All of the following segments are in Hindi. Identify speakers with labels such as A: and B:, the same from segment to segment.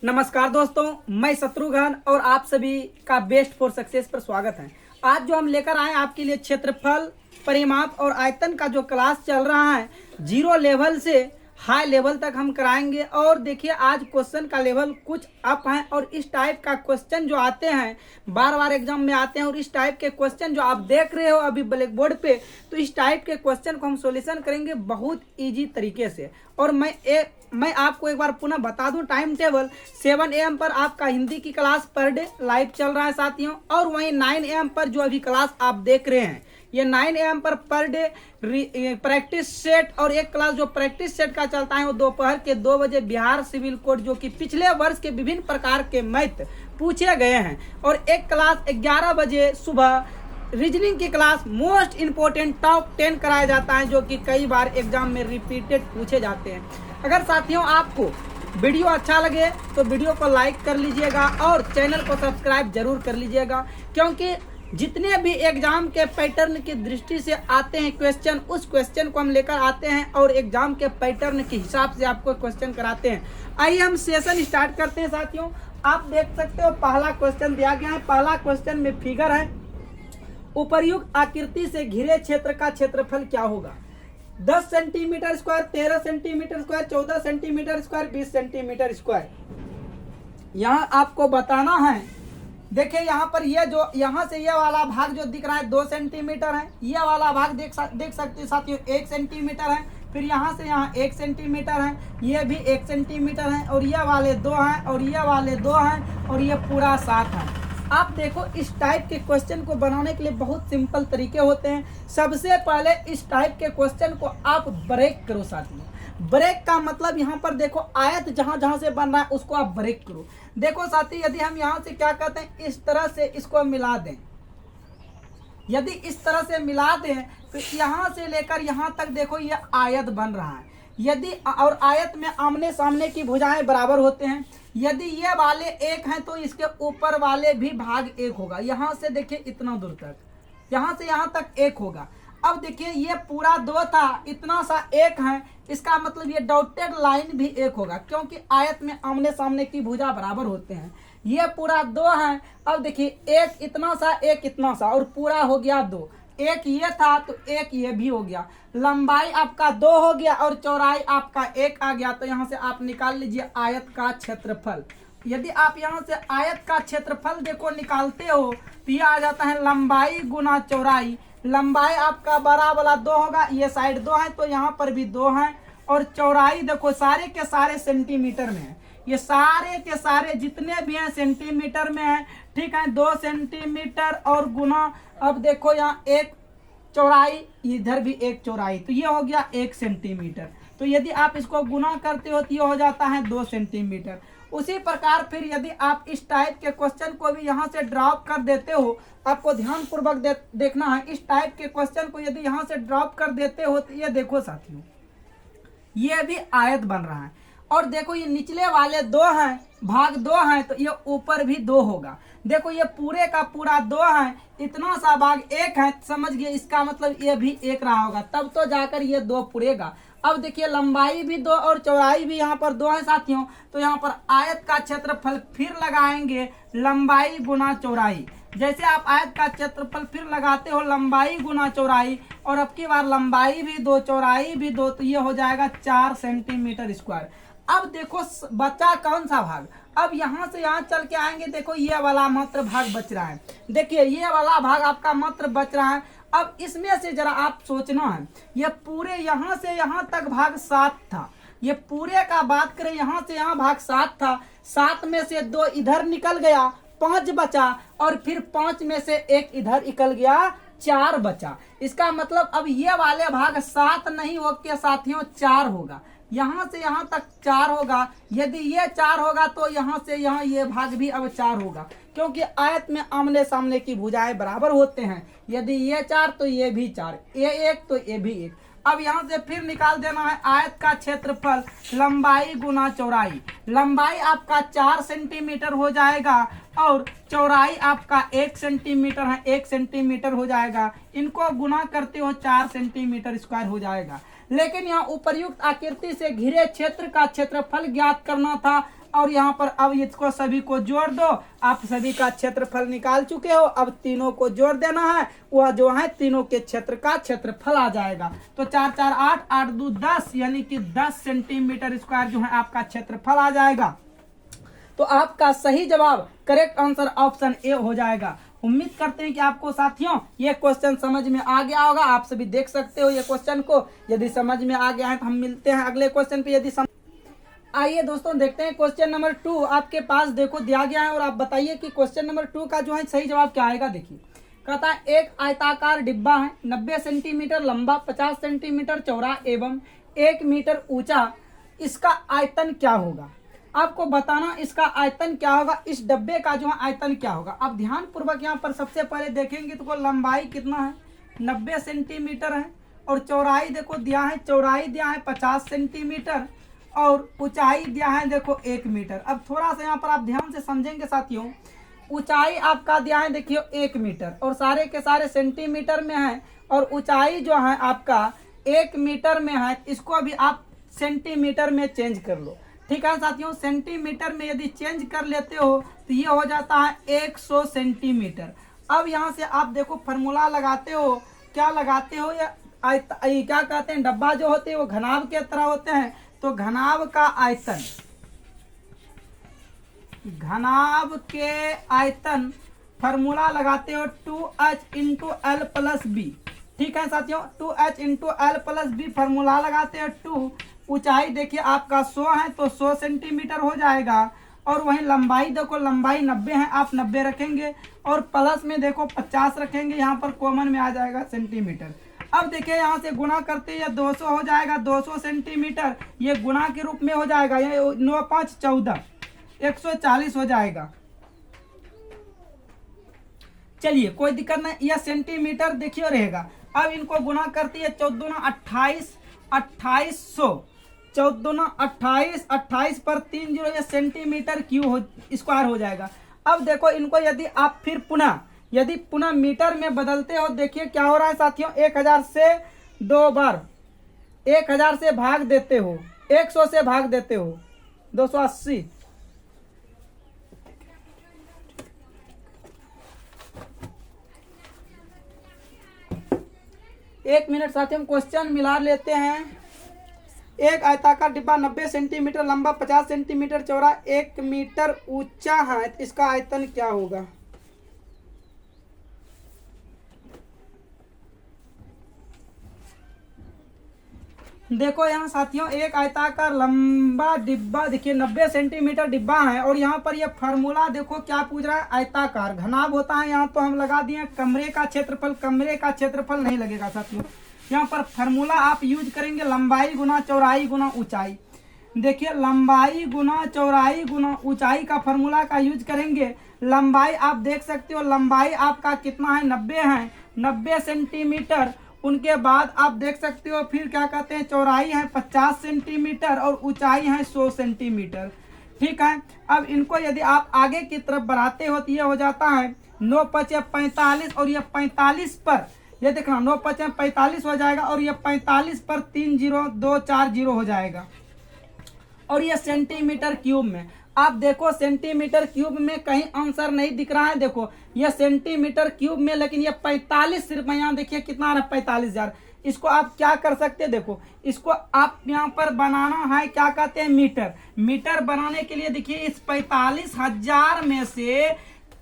A: नमस्कार दोस्तों, मैं शत्रुघ्न और आप सभी का बेस्ट फॉर सक्सेस पर स्वागत है। आज जो हम लेकर आए आपके लिए क्षेत्रफल, परिमाप और आयतन का जो क्लास चल रहा है, जीरो लेवल से हाई लेवल तक हम कराएंगे। और देखिए आज क्वेश्चन का लेवल कुछ अप है और इस टाइप का क्वेश्चन जो आते हैं बार बार एग्जाम में आते हैं। और इस टाइप के क्वेश्चन जो आप देख रहे हो अभी ब्लैक बोर्ड पे, तो इस टाइप के क्वेश्चन को हम सॉल्यूशन करेंगे बहुत इजी तरीके से। और मैं आपको एक बार पुनः बता दूं, टाइम टेबल 7 AM पर आपका हिंदी की क्लास पर डे लाइव चल रहा है साथियों। और वहीं 9 AM पर जो अभी क्लास आप देख रहे हैं, ये 9 AM per day practice set, और एक क्लास जो प्रैक्टिस सेट का चलता है वो दोपहर के 2 बजे बिहार सिविल कोड, जो कि पिछले वर्ष के विभिन्न प्रकार के मैथ पूछे गए हैं। और एक क्लास 11 बजे सुबह रीजनिंग की क्लास मोस्ट इंपोर्टेंट टॉप 10 कराया जाता है, जो कि कई बार एग्जाम में रिपीटेड पूछे जाते हैं। अगर साथियों आपको वीडियो अच्छा लगे तो वीडियो को लाइक कर लीजिएगा और चैनल को सब्सक्राइब जरूर कर लीजिएगा, क्योंकि जितने भी एग्जाम के पैटर्न की दृष्टि से आते हैं क्वेश्चन, उस क्वेश्चन को हम लेकर आते हैं और एग्जाम के पैटर्न के हिसाब से आपको क्वेश्चन कराते हैं। आइए हम सेशन स्टार्ट करते हैं साथियों। आप देख सकते हो पहला क्वेश्चन दिया गया है। पहला क्वेश्चन में फिगर है, उपर्युक्त आकृति से घिरे क्षेत्र का क्षेत्रफल क्या होगा। 10 centimetre square, 13 centimetre square, 14 centimetre square, 20 centimetre square. यहाँ आपको बताना है। देखिए यहाँ पर ये जो यहाँ से ये वाला भाग जो दिख रहा है 2 सेंटीमीटर है, ये वाला भाग देख सकते हैं साथियों 1 सेंटीमीटर है। फिर यहाँ से यहाँ 1 सेंटीमीटर है, ये भी 1 सेंटीमीटर है, और ये वाले 2 हैं, और ये वाले 2 हैं, और ये पूरा 7 है। आप देखो इस टाइप के क्वेश्चन को बनाने के लिए बहुत सिंपल तरीके होते हैं। सबसे पहले इस टाइप के क्वेश्चन को आप ब्रेक करो साथियों। ब्रेक का मतलब यहाँ पर देखो आयत जहाँ जहाँ से बन रहा है उसको आप ब्रेक करो। देखो साथी, यदि हम यहाँ से क्या कहते हैं, इस तरह से इसको मिला दें, यदि इस तरह से मिला दें तो यहाँ से लेकर यहाँ तक देखो ये आयत बन रहा है। यदि और आयत में आमने सामने की भुजाएं बराबर होते हैं। यदि ये वाले 1 हैं तो इसके ऊपर वाले भी भाग 1 होगा। यहाँ से देखिए इतना दूर तक, यहाँ से यहाँ तक 1 होगा। अब देखिए ये पूरा 2 था, इतना सा 1 है, इसका मतलब ये डॉटेड लाइन भी 1 होगा, क्योंकि आयत में आमने सामने की भुजा बराबर होते हैं। ये पूरा 2 है। अब देखिए 1 इतना सा, 1 इतना सा, और पूरा हो गया 2। 1 ये था तो 1 ये भी हो गया। लंबाई आपका 2 हो गया और चौड़ाई आपका 1 आ गया। तो यहाँ से आप निकाल लीजिए आयत का क्षेत्रफल। यदि आप यहाँ से आयत का क्षेत्रफल देखो निकालते हो तो ये आ जाता है लंबाई गुना चौड़ाई। लंबाई आपका बड़ा वाला 2 होगा, ये साइड 2 है तो यहाँ पर भी 2 है, और चौड़ाई देखो सारे के सारे सेंटीमीटर में है। ये सारे के सारे जितने भी हैं सेंटीमीटर में है, ठीक है। 2 सेंटीमीटर और गुना, अब देखो यहाँ 1 चौड़ाई, इधर भी 1 चौड़ाई, तो ये हो गया 1 सेंटीमीटर। तो यदि आप इसको गुना करते हो तो ये हो जाता है 2 सेंटीमीटर। उसी प्रकार फिर यदि आप इस टाइप के क्वेश्चन को भी यहाँ से ड्रॉप कर देते हो, आपको ध्यानपूर्वक देखना है। इस टाइप के क्वेश्चन को यदि यहाँ से ड्रॉप कर देते हो तो ये देखो साथियों, ये भी आयत बन रहा है। और देखो ये निचले वाले 2 हैं, भाग 2 हैं, तो ये ऊपर भी 2 होगा। देखो ये पूरे का पूरा 2 है, इतना सा भाग 1 है, समझ गए। इसका मतलब ये भी 1 रहा होगा, तब तो जाकर ये 2 पुरेगा। अब देखिए लंबाई भी 2 और चौड़ाई भी यहाँ पर 2 है साथियों, तो यहाँ पर आयत का क्षेत्रफल फिर लगाएंगे लंबाई गुना चौड़ाई। जैसे आप आयत का क्षेत्रफल फिर लगाते हो लंबाई गुना चौड़ाई, और अब की बार लंबाई भी 2 चौड़ाई भी 2, तो ये हो जाएगा 4 सेंटीमीटर स्क्वायर। अब देखो बचा कौन सा भाग, अब यहाँ से यहाँ चल के आएंगे, देखो ये वाला मात्र भाग बच रहा है। देखिए ये वाला भाग आपका मात्र बच रहा है। अब इसमें से जरा आप सोचना है, ये पूरे यहाँ से यहाँ तक भाग 7 था, ये पूरे का बात करें यहाँ से यहाँ भाग 7 था। 7 में से 2 इधर निकल गया, 5 बचा, और फिर 5 में से 1 इधर निकल गया, 4 बचा। इसका मतलब अब ये वाले भाग 7 नहीं होके साथियों 4 होगा। यहाँ से यहाँ तक 4 होगा। यदि ये 4 होगा तो यहाँ से यहाँ ये भाग भी अब 4 होगा, क्योंकि आयत में आमने सामने की भुजाएं बराबर होते हैं। यदि ये 4 तो ये भी 4, ये 1 तो ये भी 1। अब यहाँ से फिर निकाल देना है आयत का क्षेत्रफल लंबाई गुना चौड़ाई। लंबाई आपका 4 सेंटीमीटर हो जाएगा और चौड़ाई आपका 1 सेंटीमीटर है, 1 सेंटीमीटर हो जाएगा। इनको गुना करते हो 4 सेंटीमीटर स्क्वायर हो जाएगा। लेकिन यहाँ उपर्युक्त आकृति से घिरे क्षेत्र का क्षेत्रफल ज्ञात करना था और यहाँ पर अब इसको सभी को जोड़ दो। आप सभी का क्षेत्रफल निकाल चुके हो, अब तीनों को जोड़ देना है, वह जो है तीनों के क्षेत्र का क्षेत्रफल आ जाएगा। तो 4 4 8, 8 2 10, यानी कि 10 सेंटीमीटर स्क्वायर जो है आपका क्षेत्रफल आ जाएगा। तो आपका सही जवाब करेक्ट आंसर ऑप्शन ए हो जाएगा। उम्मीद करते हैं कि आपको साथियों ये क्वेश्चन समझ में आ गया होगा। आप सभी देख सकते हो ये क्वेश्चन को। यदि समझ में आ गया है तो हम मिलते हैं अगले क्वेश्चन पे। यदि आइए दोस्तों देखते हैं क्वेश्चन नंबर 2 आपके पास देखो दिया गया है, और आप बताइए कि क्वेश्चन नंबर 2 का जो है सही जवाब क्या आएगा। देखिए कहता है एक आयताकार डिब्बा है, 90 सेंटीमीटर लंबा, 50 सेंटीमीटर चौड़ा एवं 1 मीटर ऊंचा, इसका आयतन क्या होगा। आपको बताना इसका आयतन क्या होगा, इस डब्बे का जो है आयतन क्या होगा। अब ध्यान पूर्वक यहाँ पर सबसे पहले देखेंगे तो लंबाई कितना है, 90 सेंटीमीटर है, और चौड़ाई देखो दिया है, चौड़ाई दिया है 50 सेंटीमीटर, और ऊंचाई दिया है देखो 1 मीटर। अब थोड़ा सा यहाँ पर आप ध्यान से समझेंगे साथियों, ऊंचाई आपका दिया है देखियो 1 मीटर, और सारे के सारे सेंटीमीटर में है, और ऊंचाई जो है आपका 1 मीटर में है। इसको भी आप सेंटीमीटर में चेंज कर लो, ठीक है साथियों। सेंटीमीटर में यदि चेंज कर लेते हो तो ये हो जाता है 100 सेंटीमीटर। अब यहाँ से आप देखो फॉर्मूला लगाते हो, क्या लगाते हो, या क्या कहते हैं, डब्बा जो होते हैं वो घनाभ के तरह होते हैं, तो घनाभ का आयतन, घनाभ के आयतन फॉर्मूला लगाते हो 2h into L plus B, ठीक है साथियों। 2h into L plus B formula लगाते हो 2। ऊंचाई देखिए आपका 100 है तो 100 सेंटीमीटर हो जाएगा, और वहीं लंबाई देखो, लंबाई 90 है, आप 90 रखेंगे, और प्लस में देखो 50 रखेंगे, यहाँ पर कॉमन में आ जाएगा सेंटीमीटर। अब देखिए यहाँ से गुणा करते हैं 200 हो जाएगा, 200 सेंटीमीटर ये गुणा के रूप में हो जाएगा, ये 9 5 14, 140 हो जाएगा। चलिए कोई दिक्कत नहीं, यह सेंटीमीटर देखिए रहेगा। अब इनको गुणा करती है 14 28, 2800, 14 28, 28 पर 3 जीरो, ये सेंटीमीटर स्क्वायर हो जाएगा। अब देखो इनको यदि आप फिर पुनः मीटर में बदलते हो, देखिए क्या हो रहा है साथियों, 1000 से 2 बार 1000 से भाग देते हो, 100 से भाग देते हो, 280। एक मिनट साथियों, क्वेश्चन मिला लेते हैं। एक आयताकार डिब्बा 90 सेंटीमीटर लंबा, 50 सेंटीमीटर चौड़ा, 1 मीटर ऊंचा है, इसका आयतन क्या होगा। देखो यहाँ साथियों एक आयताकार लंबा डिब्बा देखिए 90 सेंटीमीटर डिब्बा है, और यहाँ पर ये फार्मूला देखो क्या पूछ रहा है, आयताकार घनाभ होता है, यहाँ तो हम लगा दिए कमरे का क्षेत्रफल, कमरे का क्षेत्रफल नहीं लगेगा साथियों। यहाँ पर फार्मूला आप यूज करेंगे लंबाई गुना चौड़ाई गुना ऊंचाई। देखिए लंबाई गुना चौड़ाई गुना ऊंचाई का फार्मूला का यूज करेंगे। लंबाई आप देख सकते हो, लंबाई आपका कितना है, 90 है, 90 सेंटीमीटर। उनके बाद आप देख सकते हो फिर क्या कहते हैं, चौड़ाई है 50 सेंटीमीटर और ऊंचाई है 100 सेंटीमीटर, ठीक है। अब इनको यदि आप आगे की तरफ बढ़ाते हो तो ये हो जाता है 9 5 45, और ये 45 पर ये देखना 9 5 45 हो जाएगा, और ये 45 पर 3 0 2 4 0 हो जाएगा, और ये सेंटीमीटर क्यूब में। आप देखो सेंटीमीटर क्यूब में कहीं आंसर नहीं दिख रहा है, देखो ये सेंटीमीटर क्यूब में, लेकिन ये 45 सिर्फ यहाँ देखिए कितना है 45,000। इसको आप क्या कर सकते हैं, देखो इसको आप यहाँ पर बनाना है क्या कहते हैं मीटर। मीटर बनाने के लिए देखिए इस 45,000 में से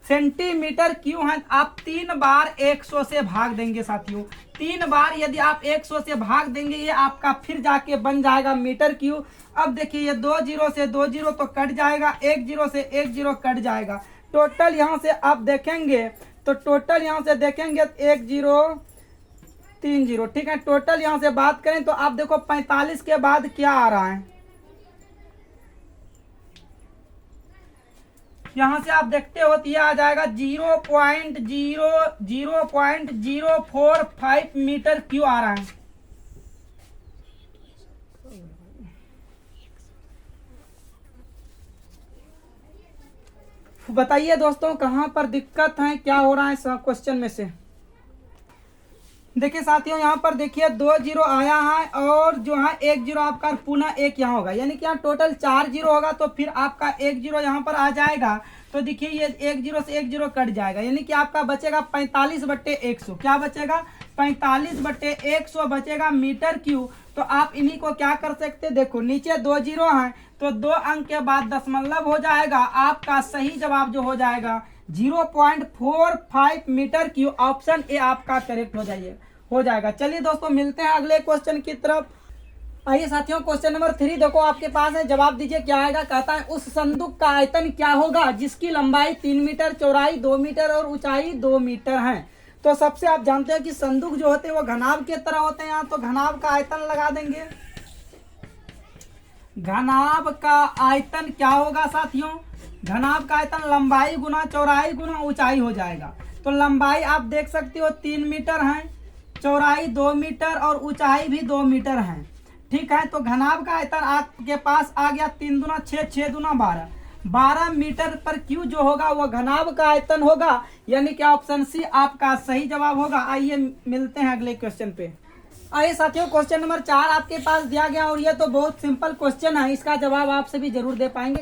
A: सेंटीमीटर क्यों है, आप 3 बार 100 से भाग देंगे साथियों। 3 बार यदि आप 100 से भाग देंगे ये आपका फिर जाके बन जाएगा मीटर क्यूब। अब देखिए ये 2 0 से 2 0 तो कट जाएगा, 1 0 से 1 0 कट जाएगा। टोटल यहाँ से आप देखेंगे तो टोटल यहाँ से देखेंगे 1 0 3 0, ठीक है। टोटल यहाँ से बात करें तो आप देखो 45 के बाद क्या आ रहा है, यहाँ से आप देखते हो तो ये आ जाएगा 0.045 मीटर क्यों आ रहा है। बताइए दोस्तों कहाँ पर दिक्कत है, क्या हो रहा है क्वेश्चन में से। देखिए साथियों, यहाँ पर देखिए 2 जीरो आया है और जो है 1 जीरो आपका पुनः 1 यहाँ होगा, यानी कि यहाँ टोटल 4 जीरो होगा। तो फिर आपका 1 जीरो यहाँ पर आ जाएगा। तो देखिए ये 1 जीरो से 1 जीरो कट जाएगा, यानी कि आपका बचेगा 45/100। क्या बचेगा? 45/100 बचेगा मीटर क्यूब। तो आप इन्हीं को क्या कर सकते, देखो नीचे 2 जीरो है तो 2 अंक के बाद दशमलव हो जाएगा। आपका सही जवाब जो हो जाएगा 0.45 मीटर क्यूब। ऑप्शन ए आपका करेक्ट हो जाएगा। चलिए दोस्तों, मिलते हैं अगले क्वेश्चन की तरफ। आइए साथियों, क्वेश्चन नंबर 3 देखो आपके पास है, जवाब दीजिए क्या आएगा। कहता है उस संदूक का आयतन क्या होगा जिसकी लंबाई 3 मीटर, चौड़ाई 2 मीटर और ऊंचाई 2 मीटर है। तो सबसे आप जानते हैं कि संदूक जो होते हैं वो घनाभ के तरह होते हैं। यहाँ तो घनाभ का आयतन लगा देंगे। घनाभ का आयतन क्या होगा साथियों? घनाभ का आयतन लंबाई गुना चौड़ाई गुना ऊंचाई हो जाएगा। तो लंबाई आप देख सकते हो 3 मीटर है, चौड़ाई 2 मीटर और ऊंचाई भी 2 मीटर है। ठीक है, तो घनाभ का आयतन आपके पास आ गया 3 दूना 6, 6 दूना 12, 12 मीटर पर क्यूब जो होगा वो घनाभ का आयतन होगा, यानी कि ऑप्शन सी आपका सही जवाब होगा। आइए मिलते हैं अगले क्वेश्चन पे। आइए साथियों, क्वेश्चन नंबर 4 आपके पास दिया गया और ये तो बहुत सिंपल क्वेश्चन है। इसका जवाब आप सभी जरूर दे पाएंगे।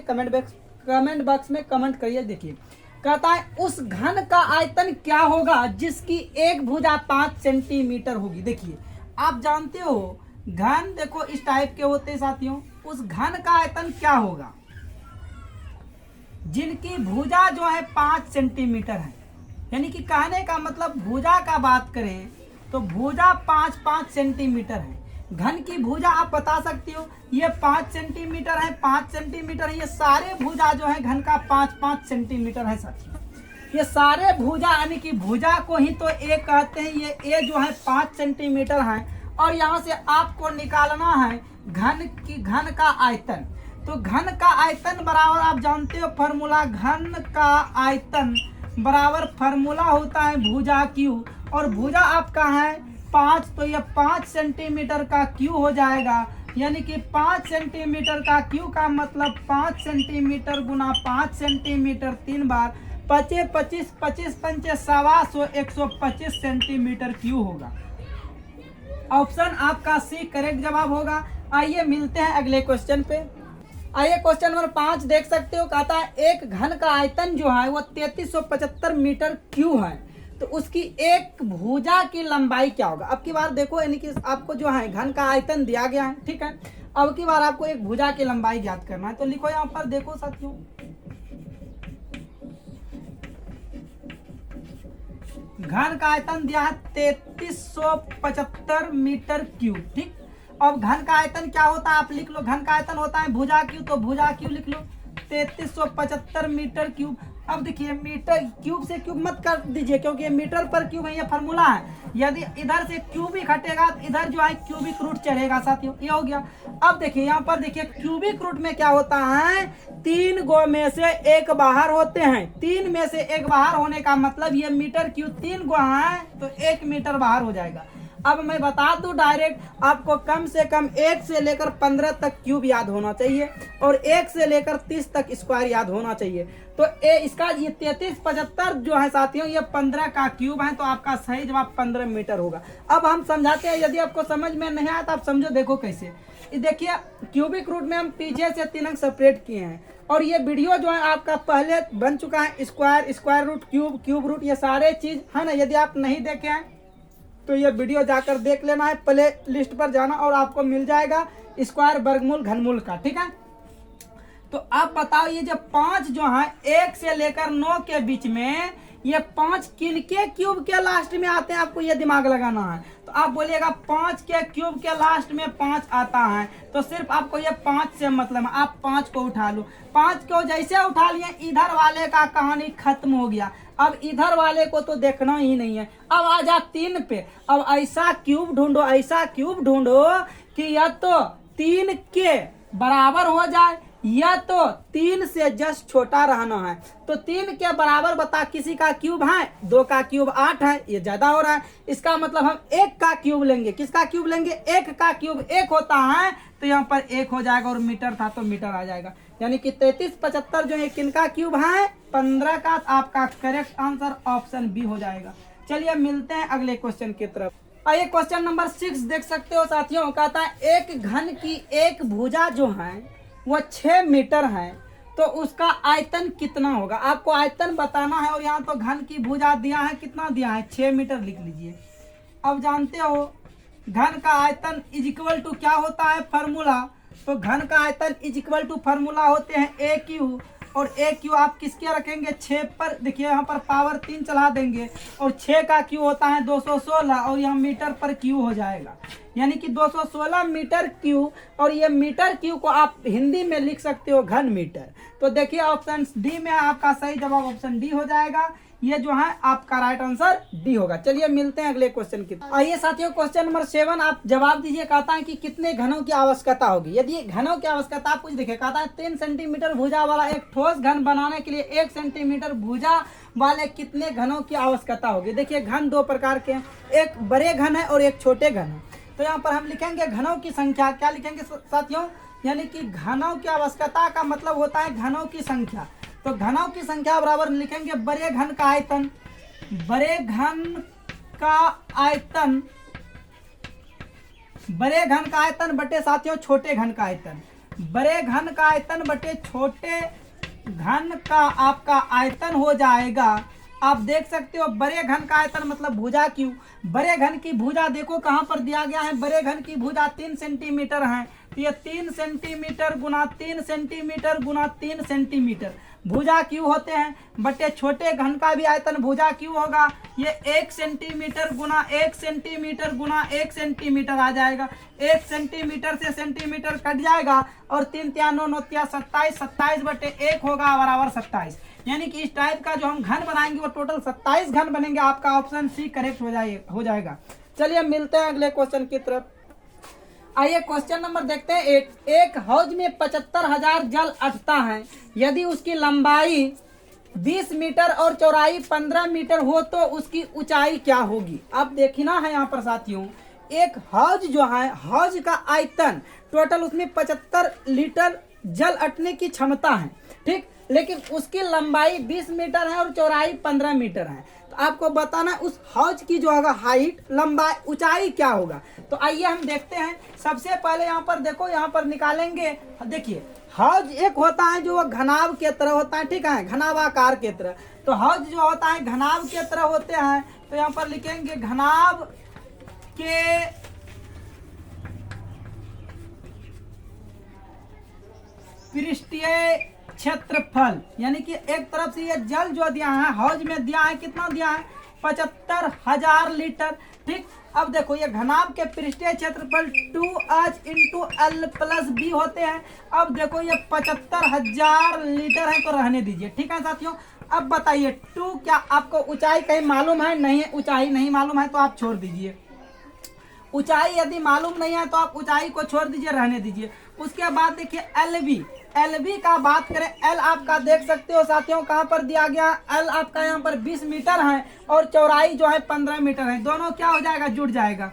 A: कमेंट बॉक्स में कमेंट करिए। देखिए कहता है उस घन का आयतन क्या होगा जिसकी एक भुजा 5 सेंटीमीटर होगी। देखिए आप जानते हो घन देखो इस टाइप के होते हैं साथियों। उस घन का आयतन क्या होगा जिनकी भुजा जो है 5 सेंटीमीटर है, यानी कि कहने का मतलब भुजा का बात करें तो भुजा 5 सेंटीमीटर है। घन की भुजा आप बता सकते हो, ये 5 सेंटीमीटर है, 5 सेंटीमीटर है। ये सारे भुजा जो है घन का 5 सेंटीमीटर है साथियों। ये सारे भुजा यानी कि भुजा को ही तो ए कहते हैं। ये ए जो है 5 सेंटीमीटर है और यहाँ से आपको निकालना है घन का आयतन। तो घन का आयतन बराबर आप जानते हो फॉर्मूला, घन का आयतन बराबर फॉर्मूला होता है भुजा क्यू, और भुजा आपका है 5, तो ये 5 सेंटीमीटर का क्यू हो जाएगा। यानी कि 5 सेंटीमीटर का क्यू का मतलब 5 सेंटीमीटर गुना 5 सेंटीमीटर 3 बार 25 25 25 पंचे 125 125 सेंटीमीटर क्यू होगा। ऑप्शन आपका सी करेक्ट जवाब होगा। आइए मिलते हैं अगले क्वेश्चन पे। आइए क्वेश्चन नंबर 5 देख सकते हो। कहता है एक घन का आयतन जो है वो 3375 मीटर क्यूब है, तो उसकी एक भुजा की लंबाई क्या होगा। अब की बार देखो, यानी कि आपको जो है घन का आयतन दिया गया है, ठीक है। अब की बार आपको एक भुजा की लंबाई ज्ञात करना है। तो लिखो यहाँ पर, देखो साथियों, घन का आयतन दिया है 3375 मीटर क्यूब, ठीक। अब घन का आयतन क्या होता है आप लिख लो। घन का आयतन होता है भुजा क्यूब, तो भुजा क्यूब लिख लो 3375 मीटर क्यूब। अब देखिए मीटर क्यूब से क्यूब मत कर दीजिए क्योंकि ये मीटर पर क्यूब है, ये फार्मूला है। यदि इधर से क्यूबिक हटेगा तो इधर जो है क्यूबिक रूट चढ़ेगा साथियों, ये हो गया। अब देखिए यहाँ पर देखिए क्यूबिक रूट में क्या होता है, 3 गो में से 1 बाहर होते हैं। 3 में से 1 बाहर होने का मतलब ये मीटर क्यूब 3 गो है तो 1 मीटर बाहर हो जाएगा। अब मैं बता दूं डायरेक्ट, आपको कम से कम 1 से लेकर 15 तक क्यूब याद होना चाहिए और 1 से लेकर 30 तक स्क्वायर याद होना चाहिए। तो इसका ये 3375 जो है साथियों, ये 15 का क्यूब है, तो आपका सही जवाब 15 मीटर होगा। अब हम समझाते हैं, यदि आपको समझ में नहीं आया तो आप समझो। देखो कैसे, देखिए क्यूबिक रूट में हम पीछे से 3 अंक सेपरेट किए हैं और ये वीडियो जो है आपका पहले बन चुका है। स्क्वायर रूट, क्यूब रूट, ये सारे चीज है ना। यदि आप नहीं देखे हैं तो ये वीडियो जाकर देख लेना है, प्ले लिस्ट पर जाना और आपको मिल जाएगा स्क्वायर, वर्गमूल, घनमूल का, ठीक है। तो अब बताओ ये जो 5 जो है 1 से लेकर 9 के बीच में, ये 5 किनके क्यूब के लास्ट में आते हैं, आपको ये दिमाग लगाना है। तो आप बोलिएगा 5 के क्यूब के लास्ट में 5 आता है, तो सिर्फ आपको ये 5 से मतलब है। आप 5 को उठा लो, 5 को जैसे उठा लिए इधर वाले का कहानी खत्म हो गया। अब इधर वाले को तो देखना ही नहीं है। अब आ जा 3 पे। अब ऐसा क्यूब ढूंढो कि या तो 3 के बराबर हो जाए या तो 3 से जस्ट छोटा रहना है। तो 3 के बराबर बता किसी का क्यूब है, 2 का क्यूब 8 है, ये ज्यादा हो रहा है। इसका मतलब हम 1 का क्यूब लेंगे। किसका क्यूब लेंगे? 1 का क्यूब 1 होता है, तो यहाँ पर 1 हो जाएगा और मीटर था तो मीटर आ जाएगा। यानी कि 3375 जो है किनका क्यूब है, 15 का। आपका करेक्ट आंसर ऑप्शन बी हो जाएगा। चलिए मिलते हैं अगले क्वेश्चन की तरफ। आइए क्वेश्चन नंबर 6 देख सकते हो साथियों। कहता है एक घन की एक भुजा जो है वह 6 मीटर है, तो उसका आयतन कितना होगा। आपको आयतन बताना है और यहाँ तो घन की भुजा दिया है, कितना दिया है 6 मीटर लिख लीजिए। अब जानते हो घन का आयतन इज इक्वल टू क्या होता है फॉर्मूला, तो घन का आयतन इज इक्वल टू फॉर्मूला होते हैं ए क्यू, और ए क्यू आप किसके रखेंगे 6 पर, देखिए यहाँ पर पावर 3 चला देंगे और 6 का क्यू होता है 216 और यहाँ मीटर पर क्यू हो जाएगा, यानी कि 216 मीटर क्यू। और ये मीटर क्यू को आप हिंदी में लिख सकते हो घन मीटर। तो देखिए ऑप्शन डी में आपका सही जवाब ऑप्शन डी हो जाएगा। ये जो है आपका राइट आंसर डी होगा। चलिए मिलते हैं अगले क्वेश्चन की। आइए साथियों क्वेश्चन नंबर 7 आप जवाब दीजिए। कहता है कि कितने घनों की आवश्यकता होगी। यदि घनों की आवश्यकता आप कुछ देखिए, कहता है 3 सेंटीमीटर भुजा वाला एक ठोस घन बनाने के लिए 1 सेंटीमीटर भुजा वाले कितने घनों की आवश्यकता होगी। देखिए घन 2 प्रकार के हैं, एक बड़े घन है और एक छोटे घन है। तो यहाँ पर हम लिखेंगे घनों की संख्या, क्या लिखेंगे साथियों, यानी कि घनों की आवश्यकता का मतलब होता है घनों की संख्या। तो घनों की संख्या बराबर लिखेंगे बड़े घन का आयतन, बड़े घन का आयतन, बड़े घन का आयतन बटे साथियों छोटे घन का आयतन, बड़े घन का आयतन बटे छोटे घन का आपका आयतन हो जाएगा। आप देख सकते हो बड़े घन का आयतन मतलब भुजा क्यू, बड़े घन की भुजा देखो कहां पर दिया गया है, बड़े घन की भुजा 3 सेंटीमीटर है, तो ये 3 सेंटीमीटर गुना 3 सेंटीमीटर गुना 3 सेंटीमीटर भुजा क्यू होते हैं, बटे छोटे घन का भी आयतन भुजा क्यू होगा। ये 1 सेंटीमीटर गुना 1 सेंटीमीटर गुना 1 सेंटीमीटर आ जाएगा, 1 सेंटीमीटर से सेंटीमीटर कट जाएगा और 3 3 9 9 27, 27 बटे 1 होगा बराबर 27। यानी कि इस टाइप का जो हम घन बनाएंगे वो टोटल 27 घन बनेंगे। आपका ऑप्शन सी करेक्ट हो जाएगा। चलिए मिलते हैं अगले क्वेश्चन की तरफ। आइए क्वेश्चन नंबर देखते हैं। एक हौज में 75,000 जल अटता है, यदि उसकी लंबाई 20 मीटर और चौड़ाई 15 मीटर हो तो उसकी ऊंचाई क्या होगी। अब देखना है यहाँ पर साथियों, एक हौज जो है, हौज का आयतन टोटल उसमें 75 लीटर जल अटने की क्षमता है, ठीक, लेकिन उसकी लंबाई 20 मीटर है और चौड़ाई 15 मीटर है। तो आपको बताना है उस हौज की जो होगा हाइट, लंबाई, ऊंचाई क्या होगा। तो आइए हम देखते हैं। सबसे पहले यहाँ पर देखो, यहाँ पर निकालेंगे। देखिए हौज एक होता है जो घनाव के तरह होता है, ठीक है, घनावाकार के तरह। तो हौज जो होता है घनाव के तरह होते हैं, तो यहाँ पर लिखेंगे घनाव के पृष्ठीय क्षेत्रफल, यानी कि एक तरफ से ये जल जो दिया है हौज में दिया है, कितना दिया है 75,000 लीटर, ठीक। अब देखो ये घनाभ के पृष्ठीय क्षेत्रफल 2H into L plus B होते हैं। अब देखो ये 75,000 लीटर है, तो रहने दीजिए, ठीक है साथियों। अब बताइए 2 क्या आपको ऊंचाई कहीं मालूम है, नहीं है, ऊंचाई नहीं मालूम है तो आप छोड़ दीजिए। ऊंचाई यदि मालूम नहीं है तो आप ऊंचाई को छोड़ दीजिए, रहने दीजिए। उसके बाद देखिए एलबी का बात करें, एल आपका देख सकते हो साथियों कहां पर दिया गया, एल आपका यहाँ पर 20 मीटर है और चौड़ाई जो है 15 मीटर है। दोनों क्या हो जाएगा, जुड़ जाएगा,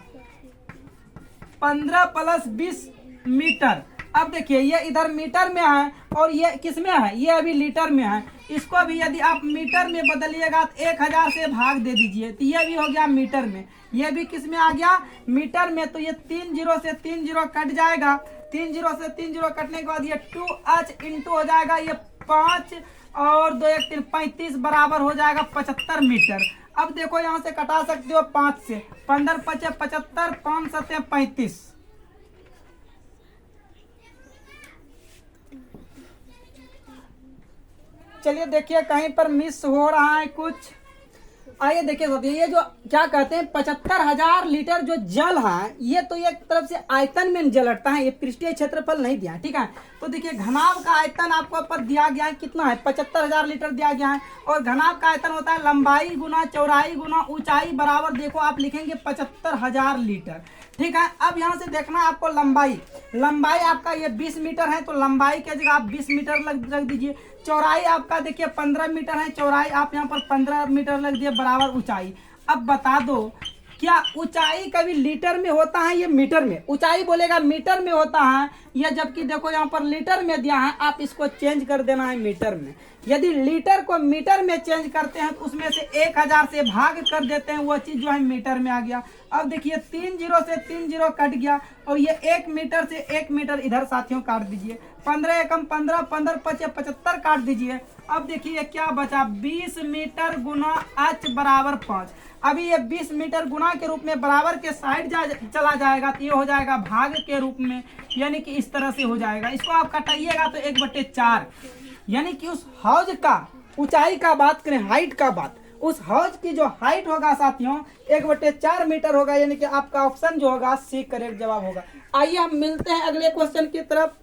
A: 15 प्लस 20 मीटर। अब देखिए ये इधर मीटर में है और ये किस में है, ये अभी लीटर में है। इसको भी यदि आप मीटर में बदलिएगा तो 1000 से भाग दे दीजिए, तो ये भी हो गया मीटर में, ये भी किस में आ गया, मीटर में। तो ये 3 0 से 3 0 कट जाएगा, 3 0 से 3 0 कटने के बाद ये 2H इंटू हो जाएगा, ये 5 और 2 1 3 35 बराबर हो जाएगा 75 मीटर। अब देखो यहाँ से कटा सकते हो 5 से, 15 5 75, 5 7 35। चलिए देखिए कहीं पर मिस हो रहा है कुछ। आइए देखिए साथियों, ये जो क्या कहते हैं 75,000 लीटर जो जल है, ये तो एक तरफ से आयतन में जल अटता है, ये पृष्ठीय क्षेत्रफल नहीं दिया है, ठीक है। तो देखिए घनाभ का आयतन आपको पर दिया गया है, कितना है 75,000 लीटर दिया गया है, और घनाभ का आयतन होता है लंबाई गुना चौड़ाई गुना ऊंचाई बराबर, देखो आप लिखेंगे 75,000 लीटर, ठीक है। अब यहाँ से देखना आपको लंबाई आपका ये 20 मीटर है, तो लंबाई की जगह आप 20 मीटर रख दीजिए। चौड़ाई आपका देखिए 15 मीटर है, चौड़ाई आप यहाँ पर 15 मीटर लग दिए बराबर ऊंचाई। अब बता दो क्या ऊंचाई कभी लीटर में होता है, ये मीटर में, ऊंचाई बोलेगा मीटर में होता है, या जबकि देखो यहाँ पर लीटर में दिया है, आप इसको चेंज कर देना है मीटर में। यदि लीटर को मीटर में चेंज करते हैं तो उसमें से 1000 से भाग कर देते हैं, वो चीज जो है मीटर में आ गया। अब देखिए 3 जीरो से 3 जीरो कट गया, और ये 1 मीटर से 1 मीटर इधर साथियों काट दीजिए। 15 एकम 15, 15 पचे 75 काट दीजिए। अब देखिए क्या बचा, 20 मीटर गुना h बराबर 5। अभी ये 20 मीटर गुना के रूप में बराबर के साइड चला जाएगा, तो ये हो जाएगा भाग के रूप में, यानी कि इस तरह से हो जाएगा। इसको आप कटाइएगा तो 1/4, यानी कि उस हौज का ऊंचाई का बात करें, हाइट का बात, उस हौज की जो हाइट होगा साथियों 1/4 मीटर होगा, यानी कि आपका ऑप्शन जो होगा सी करेक्ट जवाब होगा। आइए हम मिलते हैं अगले क्वेश्चन की तरफ।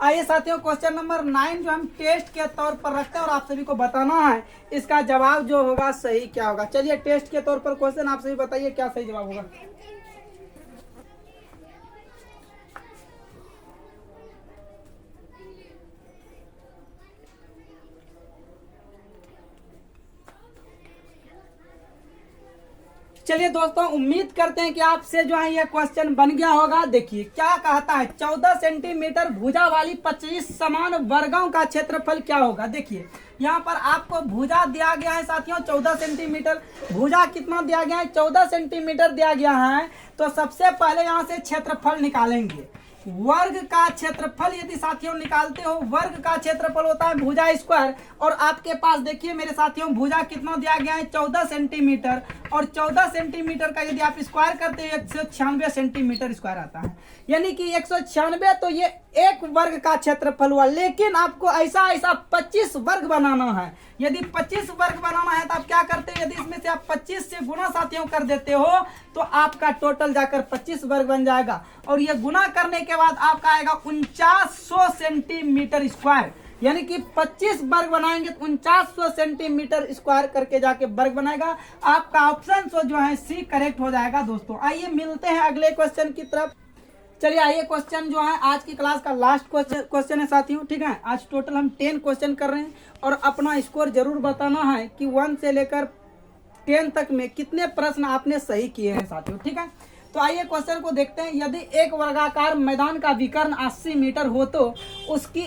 A: आइए साथियों, क्वेश्चन नंबर 9 जो हम टेस्ट के तौर पर रखते हैं और आप सभी को बताना है इसका जवाब जो होगा सही क्या होगा। चलिए टेस्ट के तौर पर क्वेश्चन आप सभी बताइए क्या सही जवाब होगा। चलिए दोस्तों, उम्मीद करते हैं कि आपसे जो है ये क्वेश्चन बन गया होगा। देखिए क्या कहता है, 14 सेंटीमीटर भुजा वाली 25 समान वर्गों का क्षेत्रफल क्या होगा। देखिए यहाँ पर आपको भुजा दिया गया है साथियों 14 सेंटीमीटर, भुजा कितना दिया गया है, 14 सेंटीमीटर दिया गया है। तो सबसे पहले यहाँ से क्षेत्रफल निकालेंगे। वर्ग का क्षेत्रफल यदि साथियों निकालते हो, वर्ग का क्षेत्रफल होता है भुजा स्क्वायर, और आपके पास देखिए मेरे साथियों भुजा कितना दिया गया है 14 सेंटीमीटर, और 14 सेंटीमीटर का यदि आप स्क्वायर करते हैं 196 सेंटीमीटर स्क्वायर आता है, यानी कि 196। तो ये एक वर्ग का क्षेत्रफल हुआ, लेकिन आपको ऐसा 25 वर्ग बनाना है। यदि 25 वर्ग बनाना है तो आप क्या करते हैं, यदि इसमें से आप 25 से गुना साथियों कर देते हो तो आपका टोटल जाकर 25 वर्ग बन जाएगा, और ये गुना करने के बाद आपका आएगा 4900 सेंटीमीटर स्क्वायर, यानी कि 25 वर्ग बनाएंगे तो 4900 सेंटीमीटर स्क्वायर करके जाके वर्ग बनाएगा। आपका ऑप्शन जो है सी करेक्ट हो जाएगा। दोस्तों आइए मिलते हैं अगले क्वेश्चन की तरफ। चलिए आइए, क्वेश्चन जो है आज की क्लास का लास्ट क्वेश्चन है साथियों, ठीक है। आज टोटल हम 10 क्वेश्चन कर रहे हैं, और अपना स्कोर जरूर बताना है कि 1 से लेकर 10 तक में कितने प्रश्न आपने सही किए हैं साथियों, ठीक है। तो आइए क्वेश्चन को देखते हैं। यदि एक वर्गाकार मैदान का विकर्ण 80 मीटर हो तो उसकी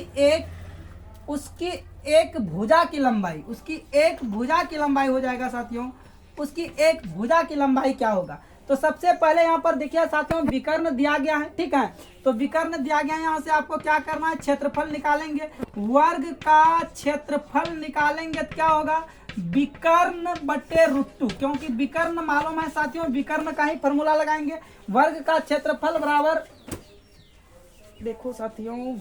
A: एक भुजा की लंबाई, उसकी एक भुजा की लंबाई हो जाएगा साथियों, उसकी एक भुजा की लंबाई क्या होगा। तो सबसे पहले यहाँ पर देखिए साथियों विकर्ण दिया गया है, ठीक है। तो विकर्ण दिया गया है, यहाँ से आपको क्या करना है, क्षेत्रफल निकालेंगे। वर्ग का क्षेत्रफल निकालेंगे तो क्या होगा, विकर्ण बटे √2, क्योंकि विकर्ण मालूम है साथियों, विकर्ण का ही फॉर्मूला लगाएंगे। वर्ग का क्षेत्रफल बराबर, देखो साथियों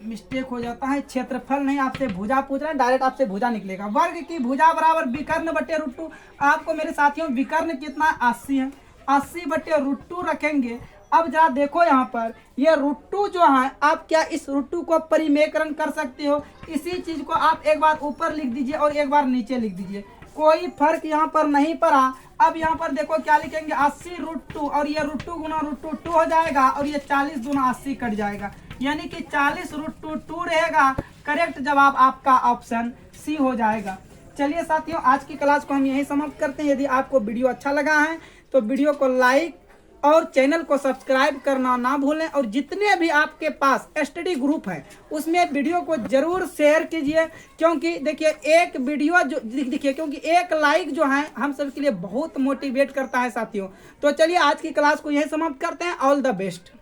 A: मिस्टेक हो जाता है, क्षेत्रफल नहीं आपसे भुजा पूछ रहे हैं, डायरेक्ट आपसे भुजा निकलेगा। वर्ग की भुजा बराबर विकर्ण बटे √2। आपको मेरे साथियों विकर्ण कितना 80 है, 80 बटे √2 रखेंगे। अब जरा देखो यहाँ पर ये √2 जो है, आप क्या इस √2 को परिमेयकरण कर सकते हो। इसी चीज को आप एक बार ऊपर लिख दीजिए और एक बार नीचे लिख दीजिए, कोई फर्क यहाँ पर नहीं पड़ा। अब यहाँ पर देखो क्या लिखेंगे, 80 √2, और ये √2 गुना √2 2 हो जाएगा, और ये 40 गुना 80 कट जाएगा, यानी कि 40 √2 2 रहेगा। करेक्ट जवाब आपका ऑप्शन सी हो जाएगा। चलिए साथियों, आज की क्लास को हम यहीं समाप्त करते हैं। यदि आपको वीडियो अच्छा लगा है तो वीडियो को लाइक और चैनल को सब्सक्राइब करना ना भूलें, और जितने भी आपके पास स्टडी ग्रुप है उसमें वीडियो को जरूर शेयर कीजिए, क्योंकि देखिए एक वीडियो जो देखिए, क्योंकि एक लाइक जो है हम सब के लिए बहुत मोटिवेट करता है साथियों। तो चलिए आज की क्लास को यहीं समाप्त करते हैं। All the best.